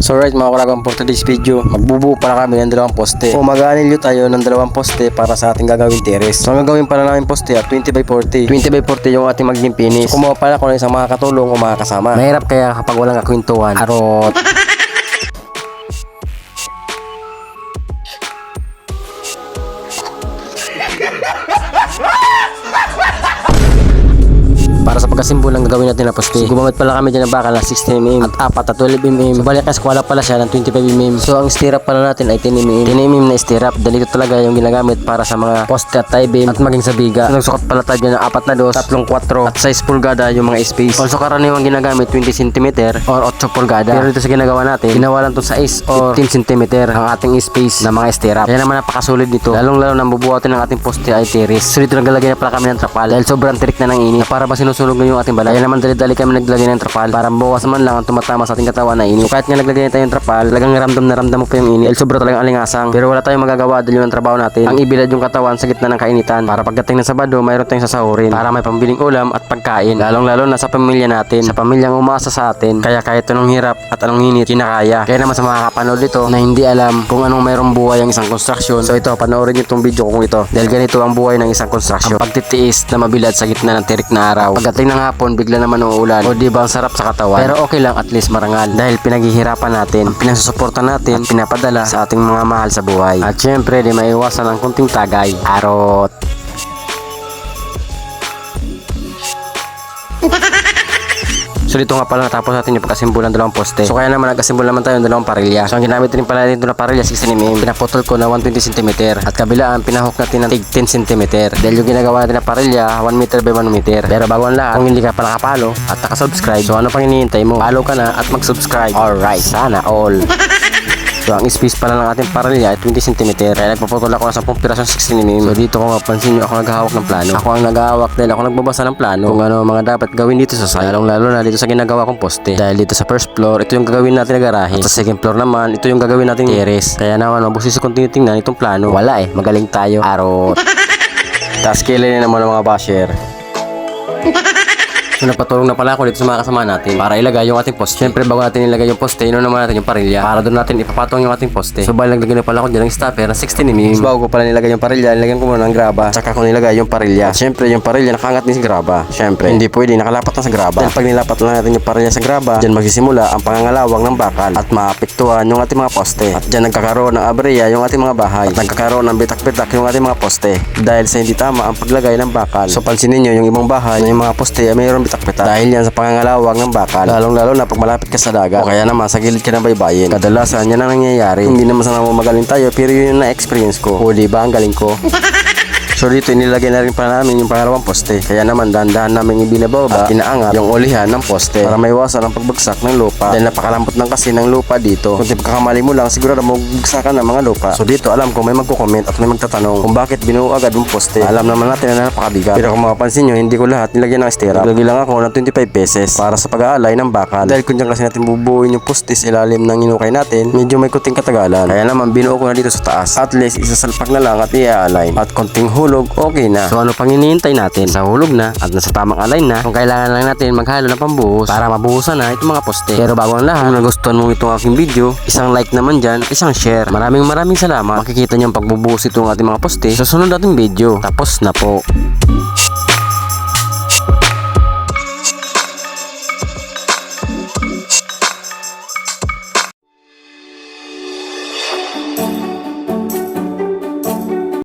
So right mga kalagwan, for today's video, magbubuo para kami ng dalawang poste. O mag-aanilyo tayo ng dalawang poste para sa ating gagawin terrace. So ang gagawin para namin poste at 20x40. 20x40 yung ating magiging finish. So kumuha pala kung ano isang makakatulong o makakasama. Mahirap kaya kapag walang kakwentuhan. Arot. Para sa pagkasimbol ng gagawin natin na poste, gumamit pala kami dyan ng bakal na 16mm at 4 at 12mm. So balik eskwala pala siya ng 25mm. So ang stirrup pala natin ay 10mm. 10mm na stirrup dahil ito talaga yung ginagamit para sa mga poste at tie beam at maging sa biga. So nagsukat pala tayo dyan ng 4 na dos, 3 4 at 6 pulgada yung mga space. Also karaniwang ginagamit 20cm or 8 pulgada. Pero dito sa ginagawa natin, ginawa lang to 6 or 15cm ang ating space na mga stirrup. Kaya naman napakasolid nito. Lalong lalo nang bubuhatin ng ating poste ay terrace. So dito naglalagay na pala kami ng trapal dahil sobrang tirik na ng init. Para ba sinusunog na yung ating balay. Kaya naman dali-dali kami naglagay ng trapal para bawas man lang ang tumatama sa ating katawan na init. So, kahit nga naglagay na tayo ng trapal, talagang ramdam mo pa yung init. Sobra talagang alingasang. Pero wala tayong magagawa dahil yung trabaho natin. Ang ibilad yung katawan sa gitna ng kainitan para pagdating ng Sabado, mayroon tayong sasahurin para may pambiling ulam at pagkain. Lalong-lalo na sa pamilya natin, sa pamilyang umasa sa atin. Kaya kahit anong hirap at anong init, kinakaya. Kaya naman sa mga kapanood dito na hindi alam kung anong mayroong buhay ang isang construction. So ito, panoorin niyo itong video kung ito. Dahil ganito ang buhay ng isang construction. Ang pagtitiis na mabilad sa gitna ng tirik na araw. Pagdating ng hapon, bigla naman uulan. O di ba ang sarap sa katawan? Pero okay lang, at least marangal. Dahil pinaghihirapan natin, pinasusuporta natin, at pinapadala sa ating mga mahal sa buhay. At syempre, di maiwasan ang kunting tagay. Arot. So dito nga pala natapos natin yung pagkasimbol ng dalawang poste. So kaya naman nagkasimbol naman tayo ng dalawang parilya. So ang ginamit rin pala dito na parilya 16mm. Pinaputol ko na 120cm. At kabilaan pinahok natin ng 10cm. Dahil yung ginagawa natin na parilya 1 meter by 1 meter. Pero bago ang lahat, kung hindi ka pa nakapalo at nakasubscribe, so ano pang hinihintay mo? Follow ka na at mag-subscribe. Alright, sana all. So ang space pala ng ating parilya ay 20cm. Kaya nagpaputol ako ng 10 pirasong 16mm. So dito kung mapansin nyo, ako naghahawak ng plano. Ako ang naghahawak dahil ako nagbabasa ng plano kung ano mga dapat gawin dito sa site. Lalo na dito sa ginagawa kong poste. Dahil dito sa first floor, ito yung gagawin natin na garahe. At sa second floor naman, ito yung gagawin natin terrace. Kaya naman mabusisi kung tinitingnan itong plano. Wala magaling tayo. Arot. Tapos kailan naman ng mga basher. So nagpatulong na pala ako dito sa mga kasama natin para ilagay yung ating poste. Siyempre bago natin ilagay yung poste, ino naman natin yung parilya para doon natin ipapatong yung ating poste. So bali naglagay na pala ako dyan ng stopper na 16mm. So bago ko pala nilagay yung parilya, nilagyan ko muna ng graba. Tsaka ko nilagay yung parilya. Siyempre yung parilya nakaangat din sa graba. Siyempre hindi pwede nakalapat na sa graba. Dahil pag nilapat lang natin yung parilya sa graba, dyan magsisimula ang pangangalawang ng bakal at maapektuhan yung ating mga poste. At dyan nagkakaroon ng aberya yung ating mga bahay. At nagkakaroon ng bitak-bitak yung ating mga poste dahil sa hindi tama ang paglagay ng bakal. So pansinin nyo yung ibang bahay na yung mga poste ay mayroong bitak-bitak dahil yan sa pangangalawang ng bakal. Lalong-lalo na pag malapit ka sa dagat o kaya naman sa gilid ka ng baybayin. Kadalasan yan ang nangyayari. Hindi naman sana magaling tayo pero yun yung na-experience ko. O diba ang galing ko? So dito inilagay na rin pala namin yung pangalawang poste. Kaya naman dahan-dahan namin ibinababa at inaangat yung ulihan ng poste para maiwasan ang pagbagsak ng lupa. Dahil napakalambot lang kasi ng lupa dito. Kung pagkakamali mo lang, siguro na magbagsakan ng mga lupa. So dito alam ko may magko-comment at may magtatanong kung bakit binuo agad yung poste. Alam naman natin na napakabigat. Pero kung mapapansin nyo, hindi ko lahat nilagyan ng stirrup. Naglagay lang ako ng 25 pesos para sa pag-aalay ng bakal. Dahil kung dyan kasi natin bubuuin yung poste sa ilalim ng inukay natin, medyo may kuting katagalan. Kaya naman binuo ko na dito sa taas. At least isasalpak na lang at i-align. At konting hulog, okay na. So ano pang hinihintay natin? Sa hulog na at nasa tamang align na, kung kailangan lang natin maghalo ng pambuhos para mabuhusan na itong mga poste. Pero bago ang lahat, kung nagustuhan mo itong aking video, isang like naman dyan, isang share. Maraming salamat. Makikita niyo ang pagbubuhos itong ating mga poste sa sunod nating video. Tapos na po.